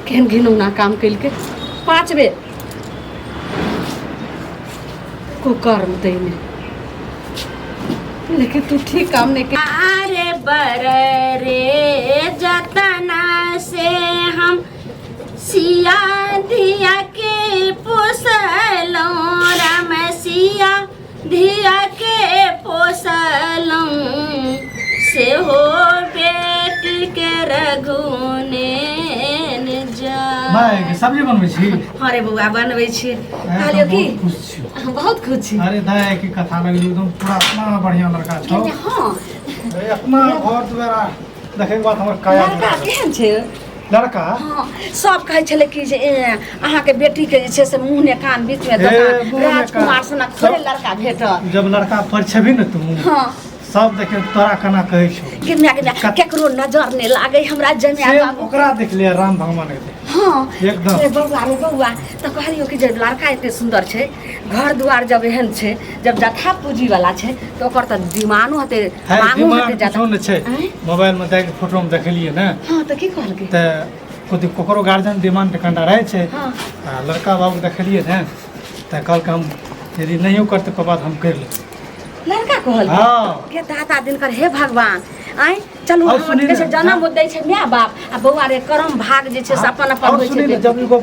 केहन घिनौना काम कैल के 5 बेर कुकर्म दैने लेकिन तू ठीक काम नहीं के। अरे बर रे जतना से हम सिया धिया के पोसलों राम सिया धिया के पोसलों से हो बेटी के रघुने जा। भाई सब्जी बनबै छी। अरे बउआ बनबै छी कहलियो की बहुत खुश छी। अरे दाय की कथा लगली एकदम पूरा इतना बढ़िया लड़का छौ। हां अरे अपना घर द्वारा देखे के बाद हमर काया लड़का केहन छै लड़का। हां सब कहै छले कि जे अहाँ के बेटी के जे छै से मुंह ने कान बीच में राजकुमार सनक थोड़े लड़का भेटल। जब लड़का पर छबी न तू हां सब देखे तोरा कना कहै छौ किन्या केकरो नजर ने लागे हमरा जमिया बाबू ओकरा देख ले राम भगवान के। हां एकदम रे बउआ त कहलियो कि जे लड़का एते सुंदर छै घर दुआर जब एहन छै जब जथा पूंजी वाला छै त ओकर त दिमानो हते मांगो हते ज्यादा न छै। मोबाइल में देख फोटो में देखलिए ना। हां त की कहल के त कोकरो गार्जियन डिमांड कंडा रहे छै। हां लड़का बाबू देखलिए ना त कल के हम यदि नहीं करते पापा हम कर ले लड़का कहल के दाता दिन कर हे भगवान आइ चलू हम के से जन्म दै छै माय बाप आ बउआ रे करम भाग जे छै से अपन अपन होय छै। जब एगो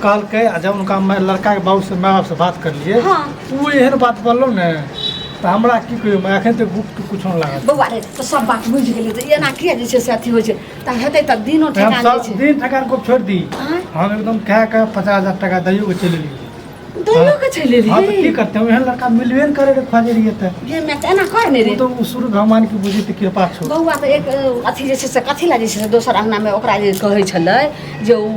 कहल के जब उनका लड़का के बाबू से माय बाप से बात कर लिए वो एहन बात बोललो ने त हमरा की कहियो मैं अखन त गुप्त कुछ न लागल। बउआ रे तो सब बात बुझ गेलै त एना के जे छै से अथी होय छै त हेतै त दिनो ठेकान जे छै दिन ठेकान को छोड़ दी हम एकदम कह के 50,000 टका दैयो के चले लिए दैयो के चले लिए। हां त की करते हम एहन लड़का मिलबे न करे रे खोजे रहिए त ये मैं एना करने रे तो सूर्य भगवान की बुझी त कृपा छौ। बउआ त एक अथी जे छै से कथि ला जे छै दोसर अंगना में ओकरा जे कहै छलै जे उ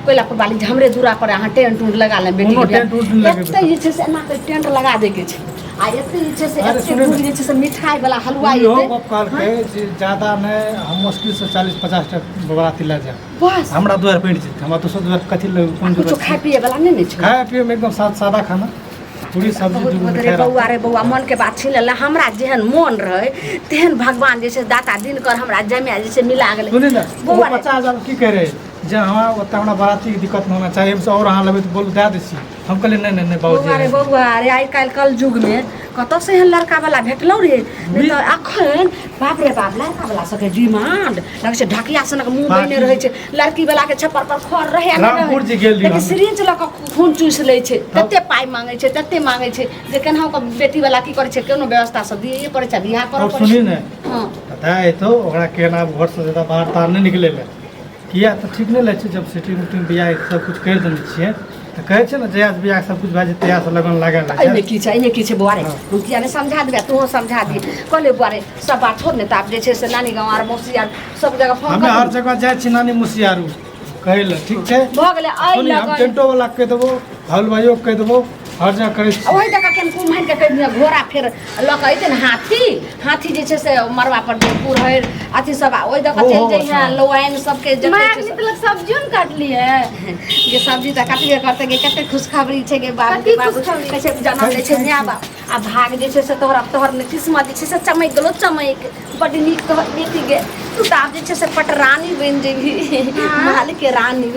कोइला पर वाली हमरे दूरा पर अहाँ टेंट उंट लगा ले बेटी के एते जे छै से एना के टेंट लगा दे के छै आ एते जे छै से एते दूर जे छै से मिठाई वाला हलवा एते काल के ज्यादा ने हम मुश्किल से 40-50 टका बराती ला जा बस हमरा द्वार पेट छै हमरा तो सब द्वार कथि ले कोन कुछ खाए पिए वाला नहीं छै। खाए पिए में एकदम सादा खाना पूरी सब्जी दूध रे बउआ रे बउआ मन के बात छिल ला हमरा जेहन मन रहे तेहन भगवान जे छै दाता दिन कर हमरा जमिया जे छै मिला गेलै। सुनि ना 50,000 की करे जे हमरा ओता हमरा बराती के दिक्कत न होना चाहिए हमसे और अहाँ लेबै तो बोल दे देसी हम कहले नहीं नहीं बाबूजी बउआ रे आइ काल कल युग में कत से एहन लड़का वाला भेटलौ रे नहीं त अखन बाप रे बाप लड़का वाला सके डिमांड लगे छै ढकिया सनक मुंह बने रहे छै लड़की वाला के छप्पर पर खर रहे रामपुर जी गेल लेकिन सिरिंज ल के खून चूस ले छै तते पाई मांगे छै तते मांगे छै जे केना को बेटी वाला की करे छै कोनो व्यवस्था सब दिए पड़े छै बियाह करे और सुनी ने हां पता है तो ओकरा केना घर से ज्यादा बाहर तार नहीं निकले ले किया तो ठीक नहीं ले छै जब सिटी मीटिंग बियाह सब कुछ कर देने छिए त कहे छै ना जयास बियाह सब कुछ भाजे तया से लगन लागे ला एने की छै बुआरे रुकिया ने समझा देबे तू समझा दी कहले बुआरे सब बात छोड़ ने ताप जे छै से नानी गांव आर मौसी आर सब जगह फोन हमें हर जगह जाय छी नानी मुसियारू कहै ले ठीक छै भ गेलै आई हम टेंटो वाला कह देबो हलवाइयो कह देबो हर जगह करे छी ओही जगह केन कुम्हार के कह दिया घोड़ा फेर ल के अइते न हाथी जे छै से मरवा पर पूर है अथी सब ओही जगह चल जाई है लोआइन सब के जते छै मतलब सब्जी न काट लिए ये सब्जी त काटबे करते के कते खुशखबरी छै के बाबू कैसे जन्म ले छै नया बाप आ भाग जे छै से तोहर ने किस्मत जे छै से चमक गेलो चमक बड नीक कह बेटी गे तू त आब जे छै से पटरानी बन जेबी महल के रानी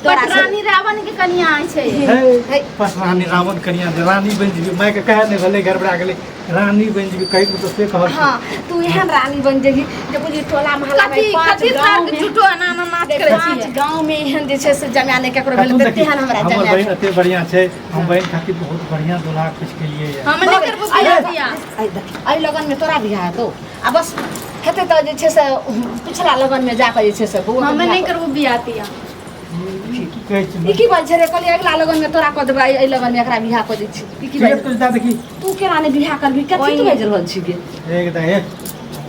पटरानी रावण के कन्या छै हे पटरानी रावण कन्या रानी बन जेबी मैं के कहे ने भले गड़बड़ा गेले रानी बन जेबी कहि तो से कहल हां तू एहन रानी बन जेबी जे बुझी टोला मोहल्ला में पांच गांव में झूठो अनाना नाच करे छी पांच गांव में एहन जे छै से जमाने ने केकरो भेल त तेहन हमरा हमर जमाने बहन एते बढ़िया छै हम बहन खातिर बहुत बढ़िया दुल्हा कुछ के लिए है हम नहीं करबो बियाह आई लगन में तोरा बियाह तो आ बस हेते त जे छै से पिछला लगन में जाके जे छै से बउआ हम नहीं करबो बियाह तिया कहै छी ई की बोल छै रे कहली अगला लगन में तोरा क देबै आई लगन में एकरा बियाह क दै छी ई की ठीक है देखी तू केना ने बियाह करबी कथि तू भेज रहल छी गे एकदम एक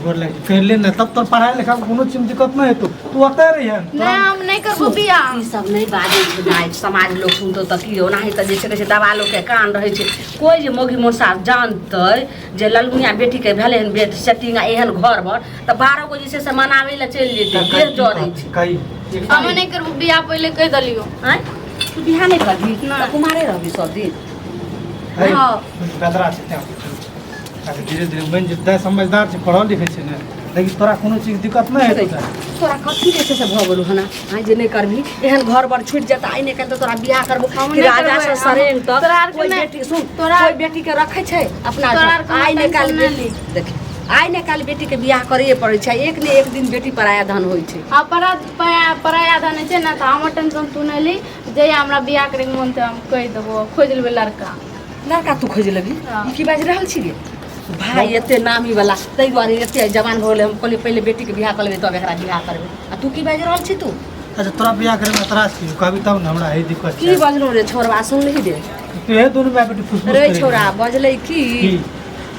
गोर लग कर ले ना तब तो पढ़ाई लिखा कोनो चीज दिक्कत नहीं है तू अते रही है नहीं हम नहीं करबो बियाह ई सब नहीं बाजे छै नाइ समाज लोग सुनतो त की हो नाही त जे छै दबालो के कान रहे छै कोई जे मोगी मोसा जानतै जे ललमुनिया बेटी के भेले हन बेट सेटिंग एहन घर भर त 12 गो जे छै से मनावे ला चल जेतै देर जरै छै कई हम नहीं करबो बियाह पहले कह दलियो हैं तू बियाह नहीं करबी त कुमारे रहबी सब दिन हां बेदरा छै धीरे धीरे बन जे समझदार छै पढ़ल लिखे छै ने लेकिन तोरा कोनो चीज दिक्कत नहीं है तोरा कथी जे छै से भऽ गेलौ हना आइ जे नहि करबी एहन घर बर छूट जेता आइ नहि काल्हि तऽ तोरा बियाह करबो हम कि नहि राजा करबै, से सरेन तक तोरा आर के कोई नहि- बेटी सुन तोरा- कोई बेटी के रखै छै अपना तोरा आर घर। के आइ नहि काल्हि टेंशन बेटी नहि देख आइ नहि काल्हि बेटी के बियाह करैए पड़ै छै एक ने एक दिन बेटी पराया धन होइ छै। आ पराया धन छै ना तऽ हमर टेंशन तू नहीं ली जहिया हमरा बियाह करे के मन तऽ हम कहि देबो खोज लेबै लड़का। लड़का तू खोज लेबी हाँ। ई की बाजि रहल छी गे भाय एते नामी वाला ताहि दुआरे एते जवान भऽ गेलै हम कहलिए पहिले बेटी के बियाह कर लेबै तब एकरा बियाह करबै आ तू की बाजि रहल छी तू अच्छा तोरा बियाह करे में एतराज की कहबी तब ना हमरा है दिक्कत की बजलौ रे छोरवा सुन ली रे तू हे दोनों माय बेटी फुसफुस रे करी। छोरा बजलै की की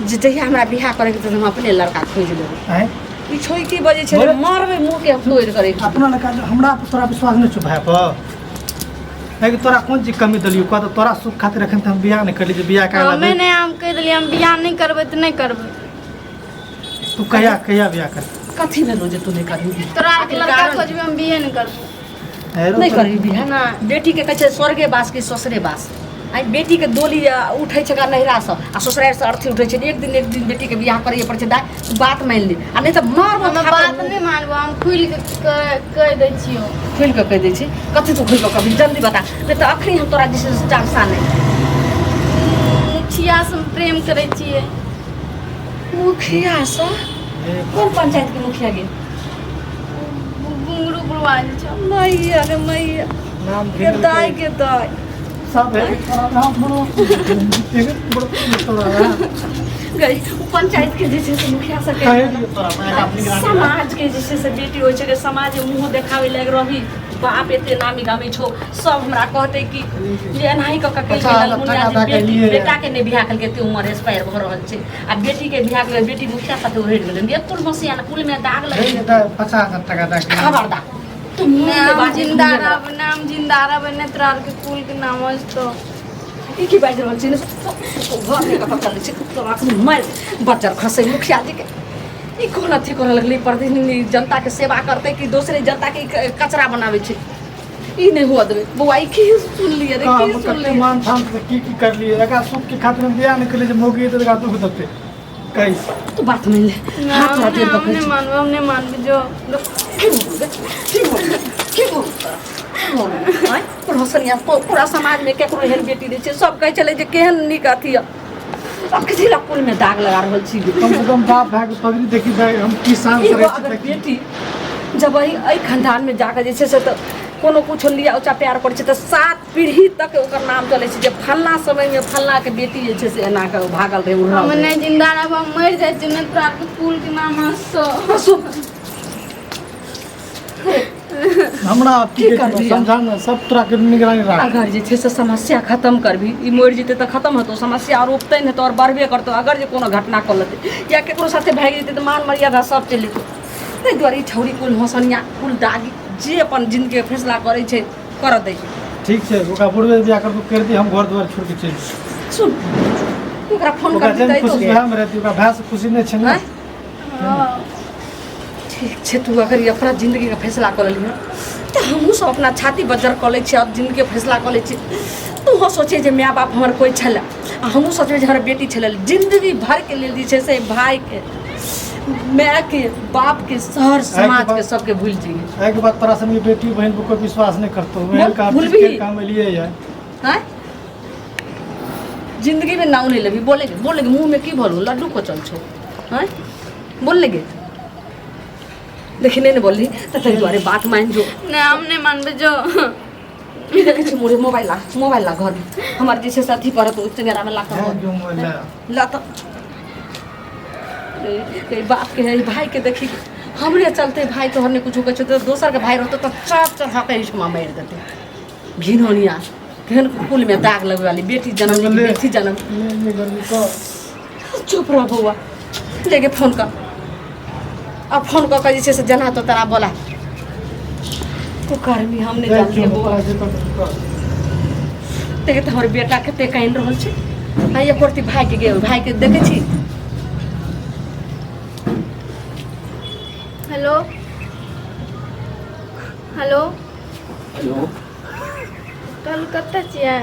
जे जहिया हमरा बियाह करे के तऽ हम अपने लड़का खोज लेबै हैं ई छोई की बजे छै बोले- मारबै मुंह के तोड़ करे अपना लड़का हमरा पर तोरा विश्वास नहीं छौ भाई पर है कि तोरा कौन चीज कमी दलियो कह तो तोरा सुख खातिर रखन हम बियाह नहीं करली जे बियाह काला हमें नहीं हम कह दिलिए हम बियाह नहीं करबै तऽ नहीं करबै। तू कहिया कहिया बियाह कर कथी भेलो जे तू नहीं करबी तोरा आर के लड़का कारण- खोजबै हम बियाह नहीं करबै। नहीं करबी बियाह ना बेटी के कहै छै स्वर्गे बास की ससुरे बास आई बेटी के डोली उठै छै नहिरा से आ ससुराल से अर्थी उठै छै एक दिन बेटी के बियाह करैए पड़ै छै दाइ बात मान ली आ नहीं तऽ मारबो हम बात नहीं मानबो हम खुल के कह दै छियो। खोल के कह दै छी कथी तू खोल के कहबी जल्दी बता नहीं तऽ अखनी हम तोरा जे छै से चांसा नहीं मुखिया से हम प्रेम करै छियै। मुखिया से कौन पंचायत के मुखिया गे घुंगरू बुढ़वा जे छै मैया रे मैया नाम के दाई के दाई सब है तोरा हम बड़ो तोरा गई पंचायत के जे छै से मुखिया सब कहे के दियो तोरा मैं अपनी ग्राम समाज के जे छै से बेटी होइ छै के समाज में मुंह देखावे लाग रही बाप एते नामी गामी छो सब हमरा कहते कि जे एनाही क के अच्छा, लट्ठा के लिए- बेटा के ने बियाह करके ते उम्र एक्सपायर भ रहल छै आ बेटी के बियाह के बेटी मुखिया साथे उहड़ गेलै ने पुल मसिया ना पुल में दाग लगे 50,000 टका दे के खबरदार तू मुंह में नाम बाजी जिंदा रहब नाम जिंदा रहब ने तोरा आर के कुल के नाम तो ई की बाजि रहल छी ने घर में कत चलै छै तोरा के मार बच्चा खसै मुखिया जी के ई कोन अथी करऽ लगलै प्रतिनिधि जनता के सेवा करते कि दूसरे जनता के कचरा बनावे छै ई नहीं हुआ देबै बौआ ई की सुन लियै रे काम की सुन कते लियै मान थान से की कर लिए लगा सुख के खातिर हम बियाह नहीं करले जे मोगी तो लगा दुख दते कैसे तू बात मान ले हाथ तोरा देर हम पकड़ नहीं मानबो हम नहीं मानबो जो पूरा समाज में केकरो एहन बेटी रहै छै सब कहै छलै जे केहन नीक अथी अखनी पुल में दाग लगा रहल छी कम से कम बाप भाई के पगड़ी देखी भाई हम किसान एगो करे अगर छी बेटी जब एहि खानदान में जाकर जे छै से तऽ कोनो कुछो लिया ऊँचा प्यार पड़ै छै तऽ 7 पीढ़ी तक ओकर नाम चलै छै जे फल्ला समय में फल्ला के बेटी जे छै से एना के भागल रहे उड़ल हम रहे। नहीं जिंदा रहब हम मर जाइ छी ने तोरा आर के कुल के नाम हंसो हमरा की की करबिही? समझा ना सब तोरा के निगरानी राख अगर जे छै से समस्या खत्म करबी ई मरि जेतै तऽ खत्म हेतौ समस्या और उपतै नहि तऽ और बढ़बे करतौ अगर जे कोनो घटना कऽ लेतै या केकरो साथे भागि जेतै तऽ मान मर्यादा सब चलि जेतौ ताहि दुआरे ई छौरी कुल हंसनिया कुल दागी जे अपन जिंदगी के फैसला करै छै कर दै छै ठीक छै ओकरा बुढ़वे बियाह कर दी हम घर द्वार छोड़ के चल जेबै। सुन ओकरा फोन ओकरा कर जन दै तो खुशी हम रहती ओकरा भाई से खुशी नहीं छै ना हैं? ठीक छै तू अगर ई अपना जिंदगी के फैसला कर लिह तऽ हमहूँ सब अपना छाती बज्जर कऽ लै छियै अब जिंदगी के फैसला कऽ लै छियै तूहो सोचे जे माय बाप हमर कोई छलै आ हमहूँ सोचबै जे हमर बेटी छलै जिंदगी भर के लेल जे छै से भाई के माय के बाप के शहर समाज के सबके भूल जाइए आई के बाद तोरा संग बेटी बहन पर कोई विश्वास नहीं करतो वहन का भूलबी। के काम लिए है हैं जिंदगी में नाव नहीं लेबी बोलेगे मुंह में की भरू लड्डू को चल छो हैं बोल लेगे लेकिन नहीं बोली तो तेरे द्वारे बात मान जो नहीं हम नहीं मानबो जो ई देखे छी मोरे मोबाइल ला घर में हमार जे छै से अथी पर तो चंगेरा में ला है कर जो मोला ला तो ए बाप के है भाई के देखी हमरे चलते भाई तो हमने कुछ कहे तो दोसर के भाई रहते तो चाप हके इसमें मार देते घिनौनिया घिन कुल में दाग लगे वाली बेटी जन्म लेगी, बेटी जन्म ये गर्मी को चुप रह बउआ लेके फोन कर अब फोन कर के जे छै से जना तो तोरा बोला तू करमी हम नहीं जानते बउआ देखे तो हमर बेटा कते काइन रहल छै आ ये करती भाई के गे भाई के देखे छी हेलो हेलो हेलो कल कतऽ छियै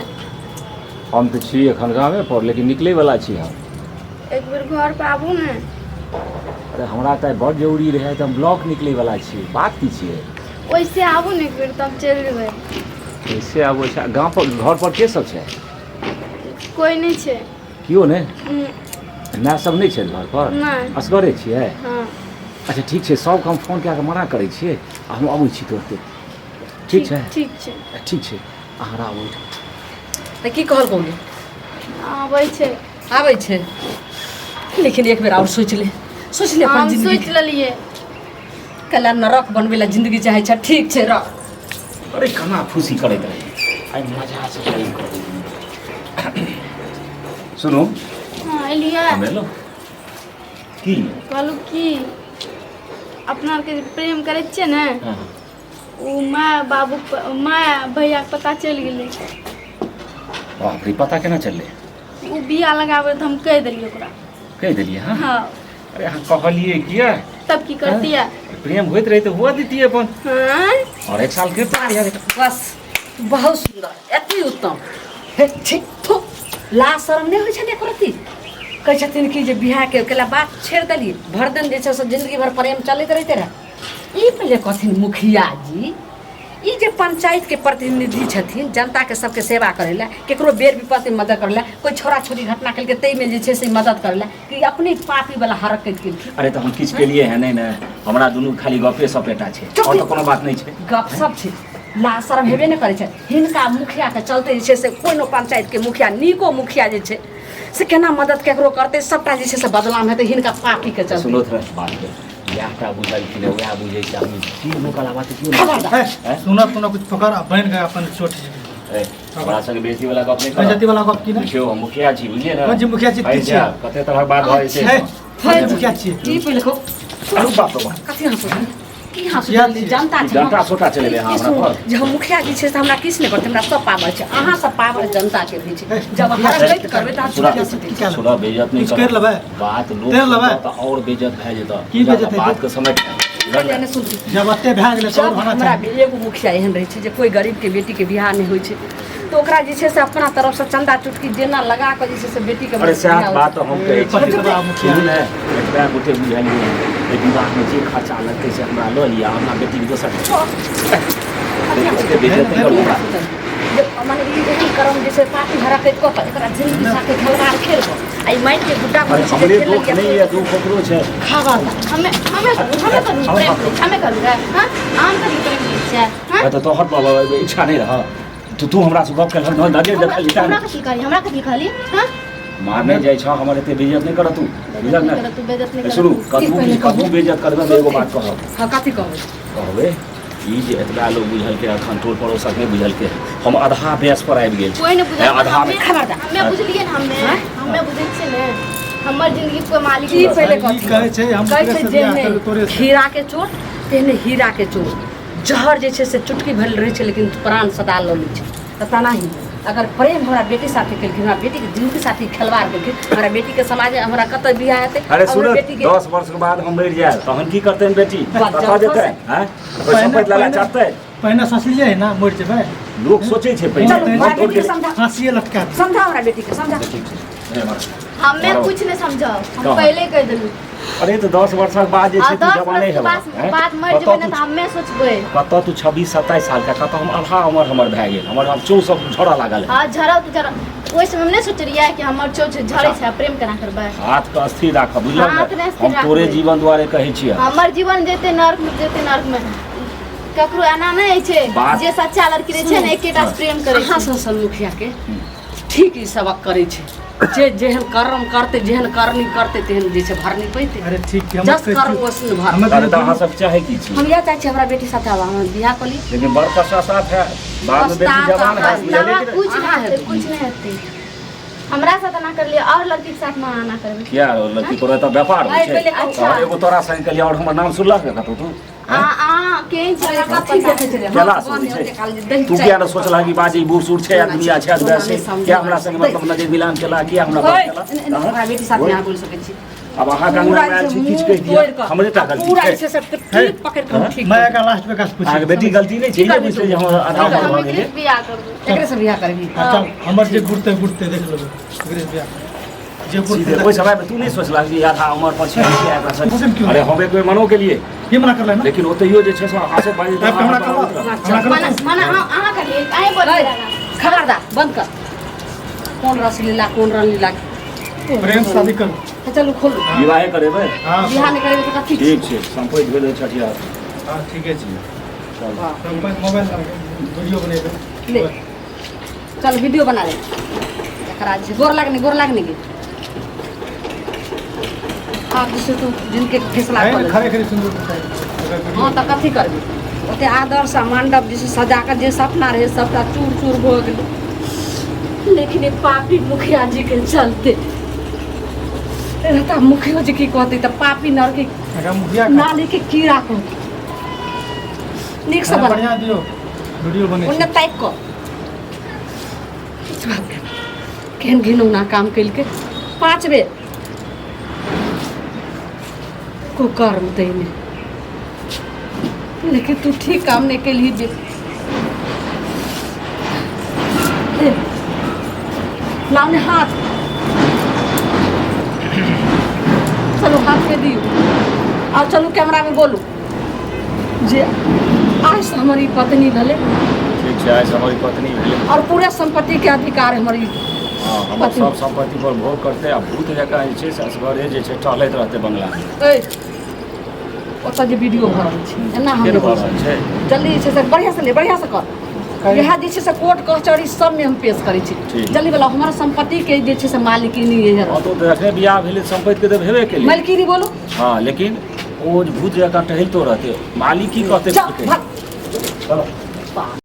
हम तऽ छी एखन गामे पर लेकिन निकलै वला छी हम एक बेर घर पर आबू ने अरे हमरा तऽ बड़ जरूरी रहै तऽ हम ब्लॉक निकलै वाला छियै बात की छियै वैसे आबू ने एक बेर तब चलि जेबै कैसे आबो छै गाँव पर घर पर के सब छै कोई नहीं छै कियो ने हम्म, माय सब नहीं छै घर पर नहीं असगरे छियै हाँ अच्छा ठीक छै सबके हम फोन कए कऽ मना करै छियै आ हम अबै छी तुरते ठीक छै ठीक छै ठीक छै अहाँ आबू तऽ की कहल कहली आबै छै आबै छै लेकिन एक बेर और सोच ले अपन हम जिंदगी सोच लेलिए कला नरक बनबै ला जिंदगी चाहे छै ठीक छै रख अरे केना खुशी करैत रही आइ मजा से प्रेम करै सुनू हाँ एलिए हम एलहुँ की कहलू की अपना के प्रेम करै छियै ने हाँ, ओ माय बाबू माय भैया के पता चलि गेलै बाप रे पता केना चललै ओ बिया लगाबै तऽ हम कहि देलियै ओकरा कहि देलियै हाँ हाँ अरे अहाँ कहलियै किया तब की करतियै प्रेम होइत रही तऽ हुआ दीतियै अपन हाँ और एक साल के पार यार बस बहुत सुंदर एते उत्तम हे ठीक थो ला शर्म नहीं होइ छै ने करती कहै छथिन कि जे बिहार के केला बात छेड़ देलिए भर दिन जे छै से जिंदगी भर प्रेम चलैत रहिते रहे ई पहिले कहथिन मुखिया जी ई जे पंचायत के प्रतिनिधि छथिन जनता के सबके सेवा करे ला केकरो बेर विपत्ति में मदद करे ला कोई छोरा छोरी घटना कल के तई में जे छै से मदद करे ला कि अपने पापी वाला हरकत केलखिन अरे तो हम किछ के लिए है नहीं ना हमरा दुनू खाली गपे सपेटा छै और तो कोनो बात नहीं छै गप सब छै ला शर्म हेबे नहि करै छै हिनका मुखिया के चलते जे छै से कोनो पंचायत के मुखिया नीको मुखिया जे छै से केना मदद केकरो करते सबटा जे छै से बदलाम हेतै हिनका पापी के चलते सुनो थोड़ा बात के याटा बुझल कि नहीं वह बुझे छै हम की मुकला बात क्यों खबरदार हैं सुना सुना कुछ पकड़ आ बन गए अपन चोट ए हमरा संग बेसी वाला गप नहीं बेइज्जती वाला गप की नहीं देखियो हम मुखिया छी बुझिए ना हाँ जी, मुखिया जी, भाई ठीक जा, छै। कते तरह बात भए छै है मुखिया छियै ई पहिले को अरु बाप रे कथी हंसो की हंसो मुखिया जल्दी छी। जनता छै जनता छोटा चले ले हां ई सुनो, हमरा पर जे हम मुखिया जी छै से हमरा किछ नहि करते हमरा सब पावर छै अहाँ सब पावर जनता के भी छै जब हरकत करबै तऽ सुना अहाँ छुटिया से सुना बेइज्जत नहीं कुछ कर लेबै? बात लोग कर लेबै? तो और बेइज्जत भए जेता की बेइज्जत हेतै? बात के समझ पहिले ने सुन जब एते भए गेलै जब तब होना हमरा चाहिए एगो मुखिया एहन रहै छै जे कोई गरीब के बेटी के बियाह नहीं होइ छै तो ओकरा जे छै से अपना तरफ से चंदा चुटकी जेना लगा के जे छै से बेटी के अरे बियाह साथ होइ बात तो हम कहे छी पति तबा मुखिया सुन ने एकटा गोटे बुझलिए ए विवाह में जे खर्चा लगतै से हमरा ल लिया हमरा बेटी के दोसर ओते बेइज्जत नहीं करू छै। जे माने ई एहन करम जे छै पार्टी हरा के कत एकरा जिंदगी साथे खलवार खेल आई माइंड के गुड्डा अरे में हमरे दुख नहीं है दुख ओकरो छै खावा हमें करूँगा हाँ आम कभी प्रेम नहीं छै हाँ तो तोहर पर इच्छा नहीं रहा तू हमरा से गप कर न नजर देखल हमरा कथी कहली हमरा कथी कहली हाँ मारने जाइ छ हमर एते बेइज्जत नहीं कर तू बुझल ना तू बेइज्जत नहीं शुरू कर कदू बेइज्जत करबे तो एगो बात कहब हां कथी कहबै कहबे ई जे एतबा लोग बुझल के अखन टोल पड़ोसक नहीं बुझल के हम आधा बेस पर आबि गेल कोई नहीं बुझल आधा में हमें बुझलिए ना हमें बुझे छै ने हमर जिंदगी कोई मालिक की नहीं। पहले ई कथी कहै छै हम कहै तोरे छै से जे बियाह नहि करबै तोरे से हीरा के चोट तेहने हीरा के चोट जहर जे छै से चुटकी भरल रहै छै लेकिन प्राण सदा लऽ लै छै तऽ तेनाही अगर प्रेम हमरा बेटी साथे केलखिन हमरा बेटी के जिंदगी साथी खिलवाड़ केलखिन हमरा बेटी के समाज हमरा कतऽ बियाह हेतै अरे और सुन बेटी के 10 वर्ष के बाद हम मर जाए तहन की करते बेटी बात बता जब देते हैं कोई संपत्ति लाला चाहते पहिने ससलिए है ना मरि जेबै लोग सोचे छे चलो पहले हमरा बेटी के समझा फांसिए लटका दे समझा हमरा बेटी के समझा ठीक छै नहीं मार हमें कुछ नहीं समझाओ हम कहाँ? पहले कह दिलू अरे तो 10 वर्ष के बाद जे छै तू 10 जवान नहीं वर्ष है के बाद मर जेबै ना तो हमें सोचबै कत तू 26 27 साल का कत हम आधा उम्र हमर भए गेल हमर अब चौ सब झड़ा लागल है हाँ झरा तो झरा ओहि समय हम नहीं सोचलिए कि हमर चोच झड़े छै प्रेम केना करबै हाथ के स्थिर राख बुझल हाथ ने स्थिर हम तोरे राखबै। जीवन द्वारे कहै छियै हमर जीवन जेते नर्क में ककरो एना नहीं होइ छै बात- जे सच्चा लड़की रहे छै ने एकेटा से प्रेम करे अहाँ छै सन मुखिया के ठीक ई सबक करै छै जे जेहन कर्म करते जेहन करनी करते तेहन जे छै भरनी पैते अरे ठीक है जस कर्म वैसन भर हमें अरे तो अहाँ सब चाहे की छी हम इएह चाहै छी हमरा बेटी साथे आब हम बियाह कऽ ली लेकिन बड़ पश्चाताप है बाद में बेटी पछतावा जवान है है, बुझलिए कि नहीं? कुछ नहीं हेतै कुछ नहीं हेतै हमरा साथ ना कर लिया और लड़की के साथ ना करबै क्या लड़की तोरा तो व्यापार भाई, छै पहले अच्छा। और एगो तोरा संग कहलिए और हमर नाम सुनलक है कतौ तू आ केहन छै कथी देखै छै केला सोचै छै तू किया न सोचला कि बाजी बूढ़ सूढ़ छै या दुनिया छै वैसे क्या हमरा संग मतलब नजर मिलान केला किया हमरा बात केला हमरा बेटी साथे अहाँ बोल सकै छी अब अहाँ का नाम आयल छी किछ कह दिया हमरे टा गलती पूरा छै ऐसे सब ठीक पकड़ के हम ठीक मैं का लास्ट में का पूछ अहाँ के बेटी गलती नहीं छै ये बुझते जे हम आधा उम्र हम भऽ गेलै एकरे बियाह करबै एकरे से बियाह करबी अच्छा हमर जे गुड़ते गुड़ते देख लेबै एकरे बियाह जयपुर सीधे ओहि समय में तू नहीं सोचला कि आधा उम्र पर छै क्या एकरा पसंद संग क्यों अरे हमे कोई मनो के लिए की मना करले ना लेकिन ओतहियो जे छै से आसे बाजी टाइप कैमरा कर मना अहाँ के लिए काहे बोल रहे ना खबरदार बंद कर कौन रसलीला कौन रंगलीला प्रेम से शादी कर तो चलू खोलू विवाह करेबै हां बिहार नहीं करेंगे तो कथी ठीक छै संपत्ति भेलै छठिया हां ठीक है जी चल संपर्क मोबाइल वीडियो बनेबे ले चल वीडियो बना ले एकरा जे गोर लागने के आप जैसे तो जिनके फैसला कर खरे खरे सुंदर हाँ तो कथी करबी ओते आदर से मंडप जैसे सजा कर जे सपना रहे सबटा चूर चूर हो गेल लेकिन ये पापी मुखिया जी के चलते रहता मुखिया जी की कहते तो पापी नर के मुखिया नाली के कीड़ा को नीक से बना बढ़िया दियो वीडियो बने उन्ने टाइप कर किछ बात कर केहन घिनौना काम कैल के 5 बेर को कर्म देने लेकिन तू ठीक काम नहीं के लिए दे लाउने हाथ चलो हाथ में दियो और चलो कैमरा में बोलू जे आज से हमारी पत्नी भले ठीक छै आज हमारी पत्नी भेलै और पूरे संपत्ति के अधिकार हमारी हाँ हमर सब संपत्ति पर भोग करते आ भूत जकाँ जे छै से असगरे जे छै टहलैत रहतै बंगला में ए ओतऽ जे वीडियो भऽ रहल छै एना हम केना भऽ रहल छै जल्दी जे छै से बढ़िया से कर इएह जे छै से कोर्ट कचहरी सब में हम पेश करै छी ठीक। जल्दी बोला हमारा संपत्ति के जे छै से मालिकिनी है हाँ तो देखने बियाह भेलै संपत्ति के तऽ भेबे केलै मालिकिनी बोलो हाँ लेकिन ओ भूत जकाँ टहलतो रहतै मालिक की कहतै चल भाग चलो